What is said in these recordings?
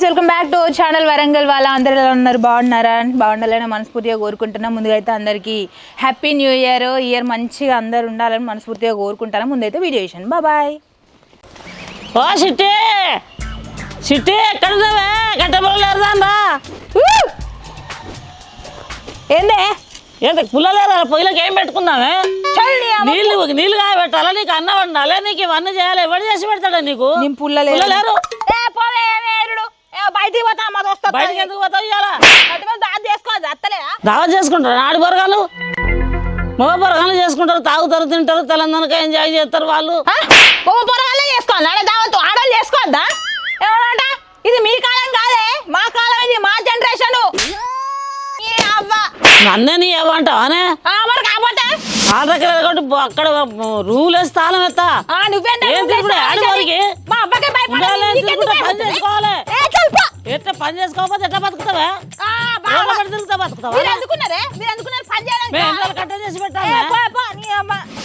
Welcome back to channel Warangal వాళ్ళ అందరూ ఎలా ఉన్నారు బాగుండాలని మనస్ఫూర్తిగా కోరుకుంటున్నాం ముందుగా అందరికీ హ్యాపీ న్యూ ఇయర్ మంచిగా అందరూ ఉండాలని మనస్ఫూర్తిగా కోరుకుంటాను ముందైతే వీడియో చేశాను బాయ్ ఓ సిట్టి సిట్టి ఎక్కడ ఉన్నావే గంటలేదా ఏందే ఏంటి పుల్లలేరా పొయ్యిలోకి ఏం పెట్టుకున్నావే నీళ్ళు పెట్టాలా నీకు అన్నం వండాలి నీకు ఇవన్నీ చేయాలి ఎవరు చేసి పెడతాడా నీకు పుల్లలేరు బయటికి పోతా బయటకి ఎందుకు పోతావు ఇవాళ అత్తలేదా దావత్ చేసుకుంటారు ఆడి పొరగాలు మగ పొరగాలు చేసుకుంటారు తాగుతారు తింటారు తెలంగాణకి ఎంజాయ్ చేస్తారు వాళ్ళు పొరగాలే చేసుకోవాలి దావత్ ఆడవాళ్ళు చేసుకోవద్దా ఏమంట ఇది మీ కాలం కాదే మా కాలం ఇది మా జనరేషన్ నన్నే నీ ఏమంటావు అనే మరి కాకపోతే ఆ దగ్గర అక్కడ రూల్ వేసి తాళం ఎత్తా ఎట్లా పని చేసుకోకపోతే ఎట్లా బతుకుతావా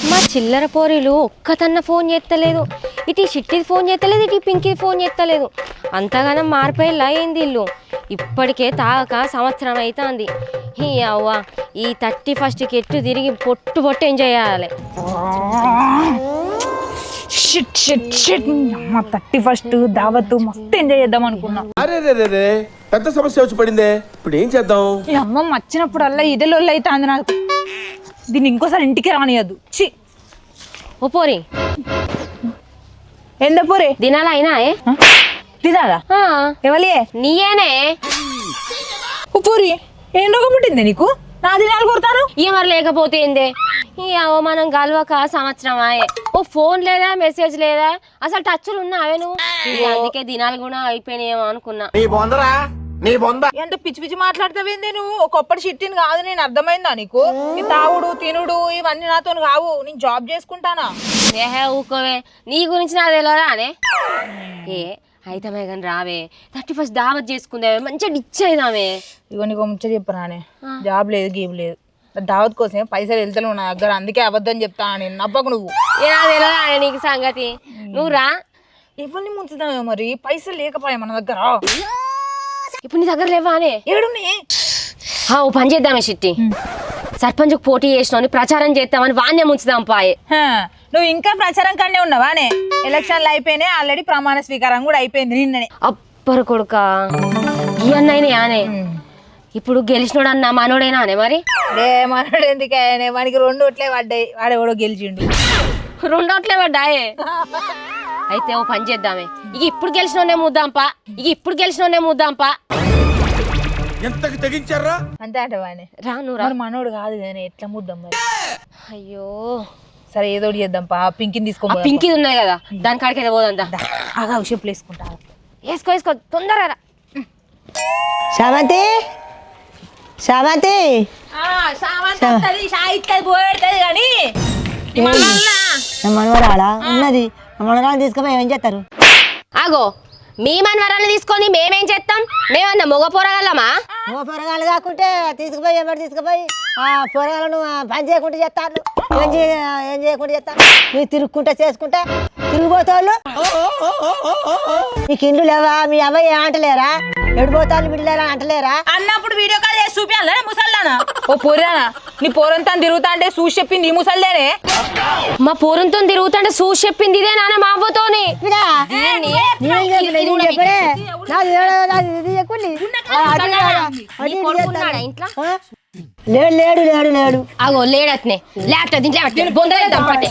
మా చిల్లర పోరీలు ఒక్కతన్న ఫోన్ చేస్తలేదు ఇటు చిట్టిది ఫోన్ చేస్తలేదు ఇటు పింకిది ఫోన్ చేస్తలేదు అంతగానం మారిపోయేలా అయింది ఇల్లు ఇప్పటికే తాగక సంవత్సరం అవుతుంది అవ్వ ఈ 31కి ఎట్టు తిరిగి పొట్టు ఎంజాయ్ చేయాలి 31 దావత్ మస్తు ఎంజాయ్ చేద్దాం అనుకున్నా అరే పెద్ద సమస్య వచ్చి పడిందే ఇప్పుడు ఏం చేద్దాం ఈ అమ్మ వచ్చినప్పుడల్లా ఇదే లొల్లి అయితే అంది నాకు దీన్ని ఇంకోసారి ఇంటికి రానియద్దు చి ఓ పోరి ఎంత పోరే దినాలా అయినా తినాలా ఎవలియే నీయేనే ఓ పోరి ఏం రోగం పుట్టింది నీకు నా దినాలు కొడతాను ఇక మరి లేకపోతే ఏందే ఈ మనం గలవక సంవత్సరం ఆయే ఓ ఫోన్ లేదా మెసేజ్ లేదా అసలు టచ్లు ఉన్నావే నువ్వు అందుకే దినాలు కూడా అయిపోయినాయేమో అనుకున్నా ఎంత పిచ్చి పిచ్చి మాట్లాడతావేంది నువ్వు ఒకప్పటి చిట్టిని కాదు నేను అర్థమైందా నీకు ఈ తాగుడు తినుడు ఇవన్నీ నాతో కావు నేను జాబ్ చేసుకుంటానా ఏహే ఊకోవే నీ గురించి నాకు తెలియదా అనే అయితే కానీ రావే 31 దావత్ చేసుకుందామే మంచిగా డిచ్ అయిదామే ఇగో నీకు ముచ్చట చెప్పరానే జాబ్ లేదు గీబ్ లేదు దావత్ కోసమే పైసలు వెళ్తాను నా దగ్గర అందుకే అబద్ధం చెప్తా నేను నవ్వకు నువ్వు తెలియదా నీకు సంగతి నువ్వు రా ఎవరిని ముంచుతావే మరి పైసలు లేకపోయా మన దగ్గర ఇప్పుడు నీ దగ్గర లేవా అనే ఏడున్నాయి ఓ పని చేద్దామే చిట్టి సర్పంచ్కి పోటీ చేసినావు ప్రచారం చేద్దామని వాణ్ణే ముంచుదాం పాయే నువ్వు ఇంకా ప్రచారం కన్నా ఉన్నావానే ఎలక్షన్లు అయిపోయినాయి ఆల్రెడీ ప్రమాణ స్వీకారం కూడా అయిపోయింది నిన్ననే అప్పరు కొడుక ఈ అన్నయ్యనే ఆనే ఇప్పుడు గెలిచినోడు అన్న మనోడేనా అనే మరి మనోడు ఎందుకనే మనకి 2 ఓట్లే పడ్డాయి వాడెవడో గెలిచిండు 2 ఓట్లే పడ్డాయే అయితే ఓ పని చేద్దామే ఇక ఇప్పుడు గెలిచినోనే ముద్దాంపా ఎంతకి తెగించారా అంతే అంటే వానే రా నువ్వు మనోడు కాదు కానీ ఎట్లా ముద్దాం మరి అయ్యో సరే ఏదో చేద్దాం పింకిని తీసుకో పింకి ఉన్నాయి కదా దాని కాడికి అయితే పోదంతా ఆగా షేపులు వేసుకుంటా వేసుకో తొందరగా శామంతి కానీ మనవరాలా ఉన్నది మనవరాలు తీసుకుపోయి ఏం చేస్తారు ఆగో మీ మనవరాలు తీసుకొని మేమేం చేస్తాం మేమన్నా మొగ పోరగలమా పొరగాలు కాకుంటే తీసుకుపోయి ఎవరు తీసుకుపోయి ఆ పొరగాలను పని చేయకుండా చేస్తారు ఏం చేయకుండా చేస్తారు మీరు తిరుగుకుంటా చేసుకుంటా తిరిగిపోతాళ్ళు మీకు ఇండ్లు లేవా మీ అబ్బాయి ఏమంటలేరా ఎడిపోతాను బిడ్డలేరా అంటలేరా అన్నప్పుడు వీడియో కాల్ చేసి చూపించాలే ముసల్లానా ఓ పోరానా నీ పోరంతా తిరుగుతా అంటే చూసి చెప్పింది ఈ ముసల్దేనే మా పూరంతో తిరుగుతుంటే చూసి చెప్పింది ఇదే నాన్న మా అవ్వతోని లేడు లేడు లేడు అగో లేడట్నే లేట దీంట్లో బొందలేద్దాం పట్టే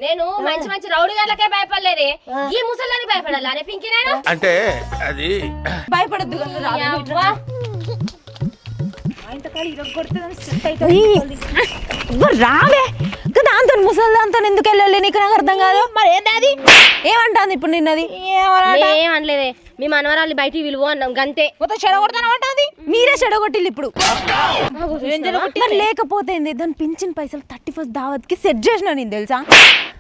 నేను మంచి రౌడీ గాళ్ళకే భయపడలేదే ఈ ముసలాన్ని భయపడాలి పింకి నేను అంటే అది భయపడద్దు రావే దాంతో ముసలి దాంతో ఎందుకు వెళ్ళాలి నీకు నాకు అర్థం కాదు మరి ఏంటి అది ఏమంటాంది ఇప్పుడు నిన్నది ఏమనలేదే మీ మనవరాలు బయటికి విలువ అన్నాం గంతే మొత్తం చెడగొడతాను అంటుంది మీరే చెడ చెడగొట్టిల్లు ఇప్పుడు. మరి లేకపోతే ఏంది, దాని పింఛన్ పైసలు 31st దావత్కి సెట్ చేసిన నేను తెలుసా.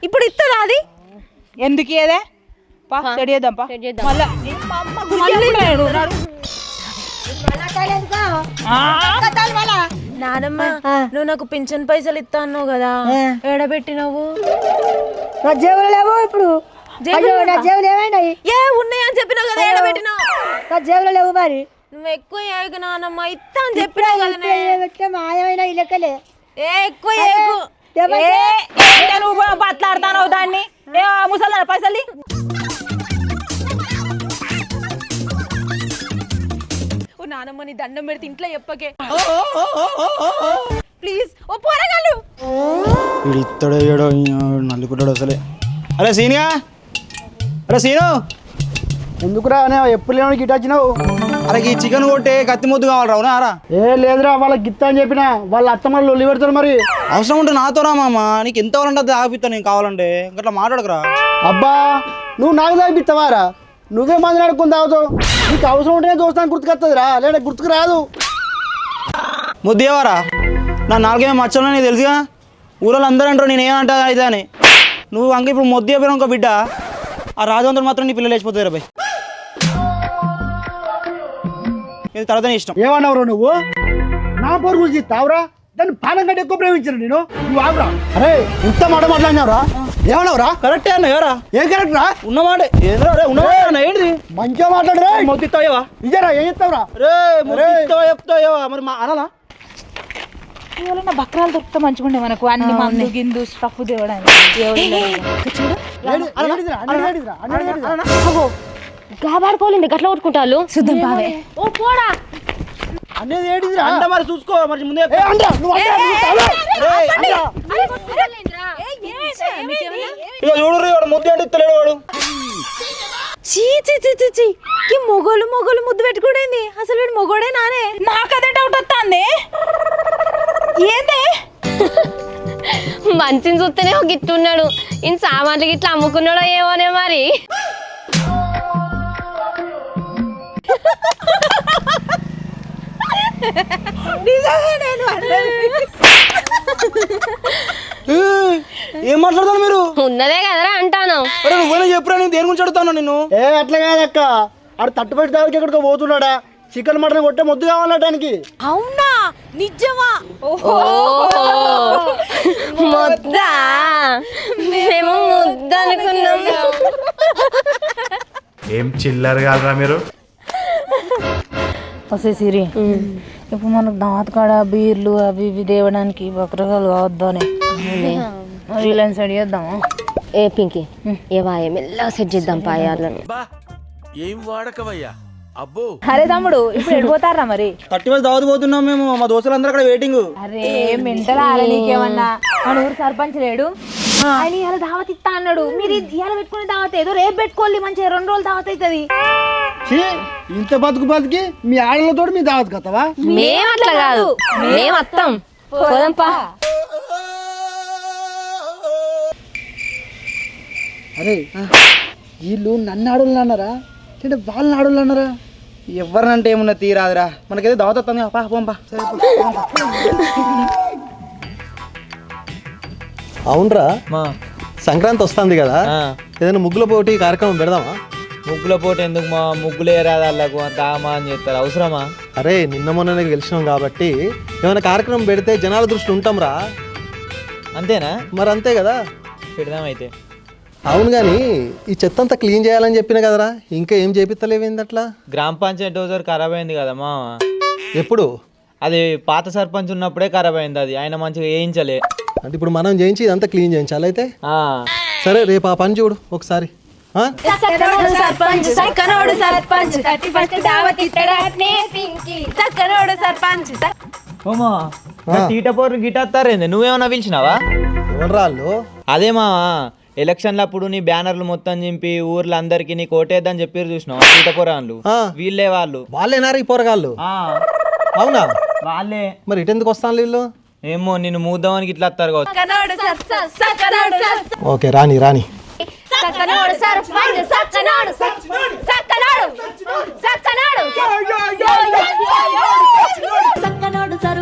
ఇప్పుడు ఇస్తుందా అది? ఎందుకు ఏదే పా సెట్ చేద్దాం పా. మళ్ళా నానమ్మ నువ్వు నాకు పింఛన్ పైసలు ఇస్తాను కదా, ఎడబెట్టినవు? నా జేబులు లేవు ఇప్పుడు. నా జేబులు ఏమైనాయి? ఏ ఉన్నాయి అని చెప్పినావు కదా, ఎడబెట్టినావు? నా జేబులు లేవు. మరి నువ్వు ఎక్కువ ఏగు నానమ్మ, ఇస్తా అని చెప్పినావు కదా. మాయమైన ఇల్లకలే ఎక్కువ ఏగు. నువ్వు బట్లాడుతాను దాన్ని. ఏ ముసలి పైసలు నానమ్మ, నీ దండం పెడితే ఇంట్లో చెప్పకే ప్లీజ్. ఓ పోరగాళ్ళు వీడు ఇత్తడో ఏడో నల్లుకుంటాడు అసలే. అరే సీనియా, అరే సీను ఎందుకురా ఎప్పుడు లేని గిట్ వచ్చినావు? అరే ఈ చికెన్ కొట్టే కత్తి ముద్దు కావాలి రావునా రా. ఏ లేదురా వాళ్ళకి గిత్త అని చెప్పిన వాళ్ళ అత్తమ్మ లొల్లి పెడతారు. మరి అవసరం ఉంటే నాతో రా మామ, నీకు ఎంత కావాలంటే ఆగిపిస్తా నేను కావాలంటే. అట్లా మాట్లాడకురా. అబ్బా నువ్వు నాకు తాగిపిస్తావారా? నువ్వే మంది నడుకుని తాగుతావు. నీకు అవసరం ఉంటేనే దోస్తానికి గుర్తుకొస్తుంది రా, లేదా గుర్తుకు రాదు. ముద్దేవారా నా నాలుగేమో మచ్చలో నీకు తెలుసుగా. ఊళ్ళో అందరూ అంటారు నేను ఏమంటా అయితే అని. నువ్వు అంక ఇప్పుడు మొద్దు చెప్పిన ఇంకో బిడ్డ ఆ రాజవంతుడు మాత్రం నీ పిల్లలు లేచిపోతాయి రా. ఇది తర్వాత నీ ఇష్టం. ఏమన్నావు నువ్వు? నా పోరు గురించి తావురా, దాన్ని పానం కంటే ఎక్కువ ప్రేమించాను నేను. నువ్వు ఆగురా. అరే ఇంత మాట మాట్లాడినావురా? ఏమన్నావురా? కరెక్టే అన్న ఎవరా? ఏం కరెక్ట్ రా? ఉన్నమాట ఏంటి మంచిగా మాట్లాడరా. మొత్తిస్తావా ఇదేరా? ఏం చెప్తావురా? చెప్తావా మరి మా అనాలా? నా బక్రాలు దొరికితే మంచిగుండే మనకు. అన్ని మందు గిందు స్టఫ్ తేవడానికి. గాబాడుకోలేండి గట్ల కొట్టుకుంటారు. శుద్ధం బావే. ఓ పోడా అనేది ఏంటిదిరా? అంట మరి చూసుకో మరి ముందే. చూడు ముద్దు అంటే ఇస్తలేడు వాడు. చీ చీ చీ చీ చీ, ఈ మొగోలు ముద్దు పెట్టుకోడేంది? అసలు వీడు మొగోడే నానే? నాకు అదే డౌట్ వస్తుంది. ఏందే మంచిని చూస్తేనే ఒక గిట్టున్నాడు. ఈయన సామాన్లు గిట్లా అమ్ముకున్నాడో ఏమోనే మరి. ఏం మాట్లాడతాను మీరు? ఉన్నదే కదరా అంటాను. నువ్వైనా చెప్పురా, నేను దేని గురించి అడుగుతాను నిన్ను. ఏ అట్లా కాదక్క, ఆడు తట్టుబడి దానికి ఎక్కడికో పోతున్నాడా. చికెన్ మటన్ కొట్టే ముద్దు కావాలటానికి. అవునా? నిజమా? ముద్దా? మేము ముద్ద అనుకున్నాము. ఏం చిల్లర్ కాదురా మీరు. వస్తే సిరి, ఇప్పుడు మనకు దావత్ కాడ బీర్లు అవి ఇవి తేవడానికి బక్రకాలు కావద్దానే. రిలయన్స్ రెడీ చేద్దామా? ఏ పింకి ఏ వాయ మెల్లగా సెట్ చేద్దాం పాయాలను. ఏం వాడకవయ్యా అబ్బో. అరే తమ్ముడు, ఇప్పుడు ఎడిపోతారా మరి? 30 దావత్ పోతున్నాం మేము, మా దోస్తులందరూ అక్కడ వెయిటింగ్. అరే మెంటల్ ఆరా నీకేమన్నా? మన ఊరు సర్పంచ్ లేడు, ఆయన ఇవాళ దావత్ ఇస్తా అన్నాడు. మీరు ఇవాళ పెట్టుకునే దావత్ ఏదో రేపు పెట్టుకోవాలి, మంచిగా 2 రోజులు దావత్ అవుతుంది. ఇంత బతికి మీ ఆడలతో మీ దావత్ కత్తవా? మేము అట్లా కాదు, మేము వస్తాం. పోదంపా. అరే వీళ్ళు నన్ను ఆడోళ్ళు అన్నారా అంటే వాళ్ళని ఆడోళ్ళు అన్నారా? ఎవరినంటే ఏమన్నా తీరాదురా, మనకైతే దావత్ వస్తుంది. పంపా. అవునరా, సంక్రాంతి వస్తుంది కదా, ఏదైనా ముగ్గుల పోటీ కార్యక్రమం పెడదామా? ముగ్గుల పోటీ ఎందుకు మా? ముగ్గులు ఏరాదాళ్ళకు అంత ఆమా అని చెప్తారు, అవసరమా? అరే నిన్న మొన్ననే గెలిచినాం కాబట్టి ఏమైనా కార్యక్రమం పెడితే జనాల దృష్టి ఉంటాంరా. అంతేనా? మరి అంతే కదా, పెడదామైతే. అవును కానీ ఈ చెత్త అంతా క్లీన్ చేయాలని చెప్పిన కదరా, ఇంకా ఏం చేపిస్తలేవేంది అట్లా? గ్రామ పంచాయతీ డోజర్ ఖరాబ్ అయింది కదా మా. ఎప్పుడు? అది పాత సర్పంచ్ ఉన్నప్పుడే ఖరాబ్ అయింది, అది ఆయన మంచిగా వేయించలే. అంటే ఇప్పుడు మనం చేయించి ఇదంతా క్లీన్ చేయించాలి. అయితే సరే రేపు ఆ పని చూడు ఒకసారి. తీటపోరు గిటాస్తారేంది? నువ్వేమన్నా పిలిచినావా? ఎవరు రాళ్ళు? అదే మా ఎలక్షన్లప్పుడు నీ బ్యానర్లు మొత్తం చింపి ఊర్లో అందరికి నీ కోటేద్దని చెప్పారు చూసినావు తీటపోరాళ్ళు. వీళ్ళే వాళ్ళు. వాళ్ళేనారా ఈ పోరగాళ్ళు? అవునా? వాళ్ళే. మరి ఇటెందుకు వస్తాను వీళ్ళు? ఏమో నిన్ను మూద్దామనికి ఇట్లా వస్తారు కావచ్చు. ఓకే రాని రాని.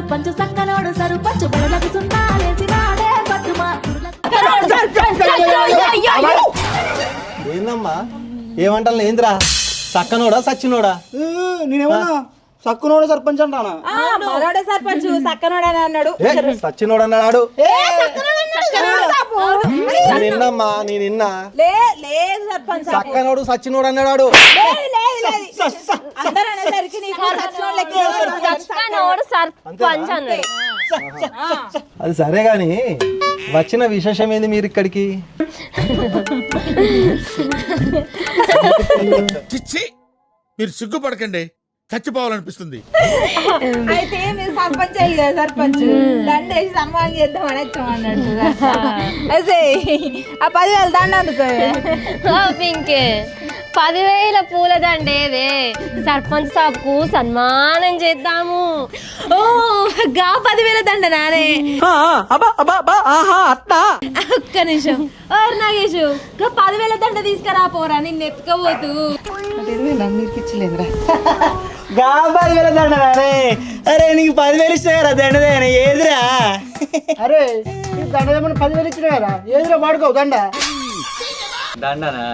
సర్పంచ్ సక్కనోడు సర్పంచ్ బడలకు సున్నాలేసినాడే పట్టుమా ఏందమ్మా ఏమంటాను ఏంద్రా సక్కనోడా సచ్చినోడా నేనేమన్నా సక్కునోడు సర్పంచ్ అంటానా మనోడే సర్పంచ్ సక్కనోడని అన్నాడు. సచ్చినోడు అన్నాడు నిన్నమ్మా నేను నిన్నా లేదు సర్పంచ్ సక్కనోడు సచ్చినోడు అన్నాడు అందరూ అనేసరికి నీకు సచ్చినోళ్ళకి సక్కనోడు సర్పంచ్ అన్నాడు. అది సరే గాని వచ్చిన విశేషం ఏంది మీరు ఇక్కడికి చిచ్చి మీరు సిగ్గుపడకండి, చచ్చిపోవాలనిపిస్తుంది. అయితే మీరు సర్పంచ్ అయ్యి కదా సర్పంచ్ దండేసి సన్మానం చేద్దాం అని వచ్చామన్నట్టు. అదే ఆ 10,000 దండ అందుకో పింకే 10,000 పూల దండేదే సర్పంచ్ సాబ్కు సన్మానం చేద్దాము. ఓ గా 10,000 దండ నానే ఒక్క నిమిషం. ఓర్ నాగేషు గా 10,000 దండ తీసుకురా పోరా నిన్ను ఎత్తుకోబోతు. గా 10,000 దండనే. అరే నీకు 10,000 ఇస్తే కదా దండదే ఏదిరా? అరే దండ 10,000 ఇచ్చినా కదా ఏదిరా వాడుకో దండ. దండనా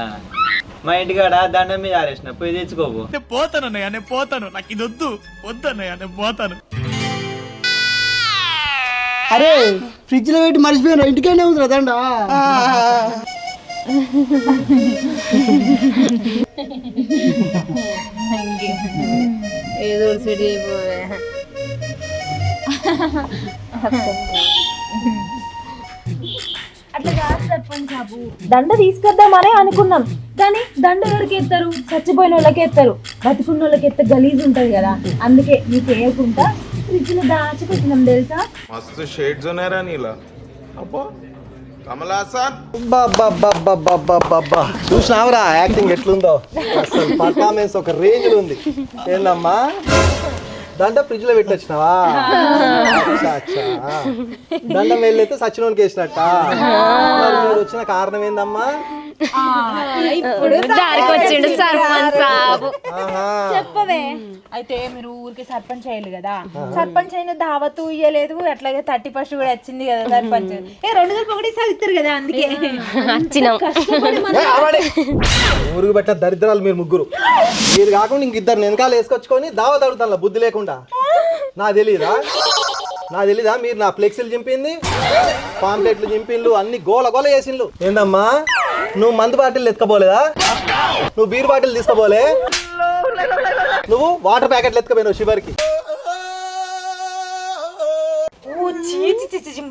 మా ఇంటికాడ దండం మీద ఆరేసిన పోయి తెచ్చుకోపు. పోతానన్నయ్య, నేను పోతాను. నాకు ఇది వద్దన్నయ్య, నేను పోతాను. అరే ఫ్రిడ్జ్ లో పెట్టి మర్చిపోయినా ఇంటికైనా ఉందిరా దండ. ఏదో సిటీ అయిపోయా. అట్లా కాదు సర్పంచ్ బాబు, దండ తీసుకొద్దామని అనుకున్నాం కానీ దండ ఎవరికి ఎత్తారు? చచ్చిపోయిన వాళ్ళకి ఎత్తారు. బతుకున్న వాళ్ళకి ఎత్తే గలీజ్ ఉంటది కదా, అందుకే నీకు వేయకుండా ఫ్రిడ్జ్ లో దాచిపెట్టినాం తెలుసా. మస్తు షేడ్స్ ఉన్నారా నీలా? అబ్బో కమలాసన్. చూసినావురా యాక్టింగ్ ఎట్లుందో, అసలు పర్ఫార్మెన్స్ ఒక రేంజ్ ఉంది. ఏందమ్మా దండ ఫ్రిడ్జ్ లో పెట్టొచ్చినావా? దండం వెళ్ళైతే సచినోనికి వేసినట్ట. మీరు వచ్చిన కారణం ఏందమ్మా? ఇప్పుడు దారికొచ్చిండు సర్పంచ్ సాబు. చెప్పవే. అయితే మీరు ఊరికి సర్పంచ్ అయ్యారు కదా, సర్పంచ్ అయిన దావతు ఇయ్యలేదు, అట్లాగే 31st కూడా వచ్చింది కదా సర్పంచ్. 2 కలిపి ఒకటి చదువుతారు కదా, అందుకే వచ్చినాం. ఊరికి పెట్ట దరిద్రాలు మీరు ముగ్గురు. మీరు కాకుండా ఇంక ఇద్దరు వెనకాల వేసుకొచ్చుకొని దావత్ అడుగుతాను బుద్ధి లేకుండా. నాకు తెలీదా మీరు నా ఫ్లెక్సీలు చింపింది, పాంప్లెట్లు చింపిన్లు, అన్ని గోల గోల చేసిండ్లు. ఏందమ్మా నువ్వు మందు బాటిల్ ఎత్తుకపోలేదా? నువ్వు బీర్ బాటిల్ తీసుకోపోలే? నువ్వు వాటర్ ప్యాకెట్లు ఎత్తుకపోయినావు చివరికి.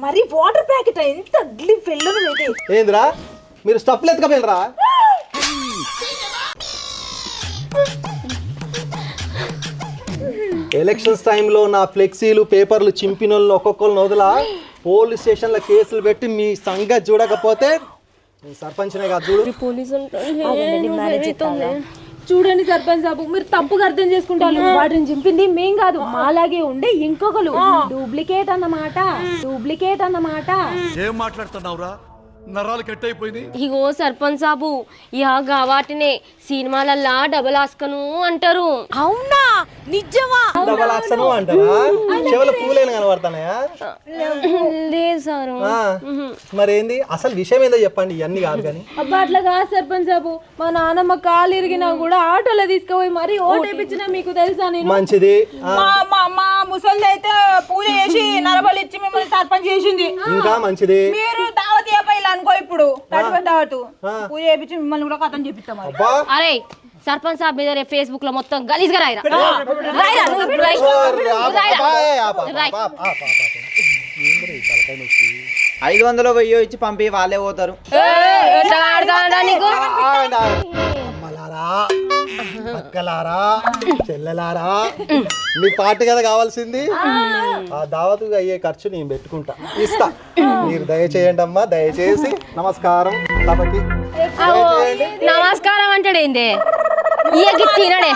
మరి వాటర్ ప్యాకెట్ ఎంత అగ్లీ ఫెల్లో. ఏందిరా మీరు స్టఫ్లు ఎత్తుకపోయినరా? ఎలక్షన్స్ టైంలో నా ఫ్లెక్సీలు పేపర్లు చింపిన వాళ్ళని ఒక్కొక్కరిని వదలా పోలీస్ స్టేషన్లో కేసులు పెట్టి మీ సంగతి చూడకపోతే సర్పంచ్నే కాదు చూడు. చూడండి సర్పంచ్ బాబు, మీరు తప్పుగా అర్థం చేసుకుంటారు. వాటిని చింపింది మేం కాదు, మాలాగే ఉండే ఇంకొకరు. డూప్లికేట్ అన్నమాట. ఏం మాట్లాడుతున్నావురా? నరాలు కట్ అయిపోయింది. ఇగో సర్పంచ్ సాబు, ఇక వాటినే సినిమాలల్లా డబల్ ఆస్కను అంటారు. అవునా? నిజమా? డబల్ ఆక్సను అంటారా? చెవులు పూలేని కనబడతానయా? లేదు సారు. మరేంది అసలు విషయం ఏందో చెప్పండి. ఇవన్నీ కాదు కానీ. అబ్బా అట్లా కాదు సర్పంచ్ బాబు, మా నాన్నమ్మ కాలు ఇరిగినా కూడా ఆటోలో తీసుకుపోయి మరి ఓటేపించినా మీకు తెలుసా? నేను మంచిది. మా ముసలి అయితే పూజ చేసి నరబలి ఇచ్చి మిమ్మల్ని సర్పంచ్ చేసింది. ఇంకా మంచిది. మీరు దావత్ అనుకో, ఇప్పుడు దావతు పూజ చేయించి మిమ్మల్ని కూడా కథం చెప్పిస్తాం. అరే సర్పంచ్ సాబ్ మీద రేపు ఫేస్బుక్ లో మొత్తం గలీజ్ గా రాయిరా. 500 వెయ్యో ఇచ్చి పంపి వాళ్ళే పోతారు. అమ్మలారా, అక్కలారా, చెల్లెలారా, మీ పార్టీ కదా కావాల్సింది. ఆ దావతుగా అయ్యే ఖర్చు నేను పెట్టుకుంటా, ఇస్తా. మీరు దయచేయండి అమ్మా, దయచేసి. నమస్కారం. తమకి నమస్కారం అంటాడేందే? తినడే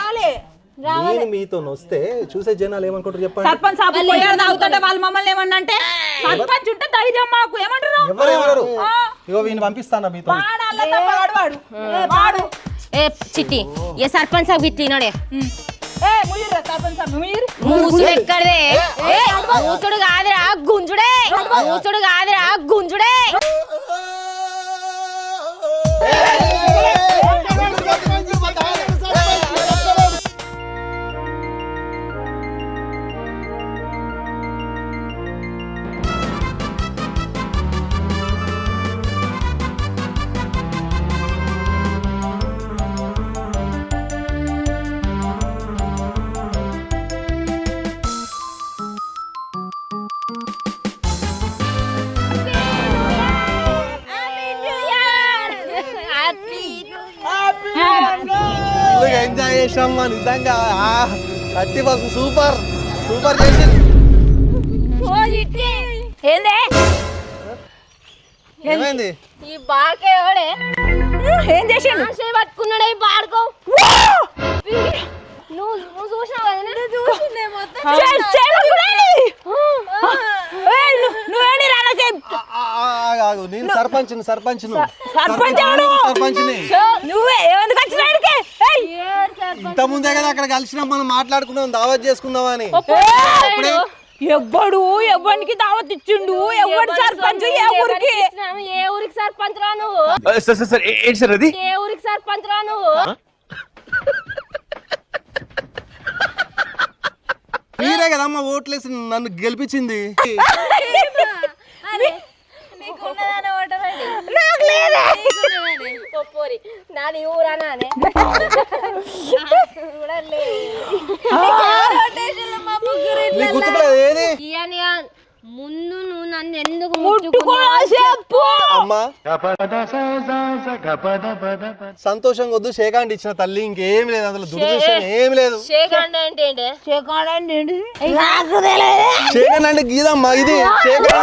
నేను మీతో వస్తే చూసే జనాలు ఏమనుకుంటారు చెప్పండి. సర్పంచ్ తాగుతుంటే వాళ్ళు మమ్మల్ని ఏమన్నంటే సర్పంచ్ ఉంటే ధైర్యం మాకు ఏమంటారు? ఎవరెవరు? ఇగో వీని పంపిస్తానా మీతో. ఏ చిట్టి ఏ సర్పంచ్ సాబ్ తినడే. సర్పంచ్ మూసి ఎక్కడదే కూతుడు కాదురా గుంజుడే, కూతుడు కాదురా గుంజుడే. ఎంజాయ్ చేసామ్మా నిజంగా. 30 సూపర్ సూపర్ చేసి. ఏందే ఏమైంది? ఈ బాకే ఎవడే ఏం చేసాడు? పట్టుకున్నాడే ఈ బాడుకో. నువ్వు చూసినావు కదా? నేను సర్పంచ్ని ఇంత ముందే కదా అక్కడ కలిసినాం, మనం మాట్లాడుకున్నాం, దావత్ చేసుకుందాం అని. ఎవ్వడు ఎవ్వనికి దావత్ ఇచ్చిండు? ఎవ్వడు సర్పంచ్? ఏ ఊరికి? ఏ ఊరికి సర్పంచ్ రా నువ్వు? ఏంటి సార్ అది? ఏ ఊరికి సర్పంచ్ రా నువ్వు? మీరే కదమ్మా ఓట్లేసి నన్ను గెలిపించింది. నాది ఊరనానే గుర్తుపడేది ఏది? ముందు నువ్వు నన్ను ఎందుకు అమ్మా సంతోషం వద్దు, షేకాండ్ ఇచ్చిన తల్లి, ఇంకేం లేదు అందులో, దురదృష్టం ఏం లేదు. షేకాండ్ అంటే షేకాండ్ అంటే గీదమ్మా, ఇది షేకాండ్.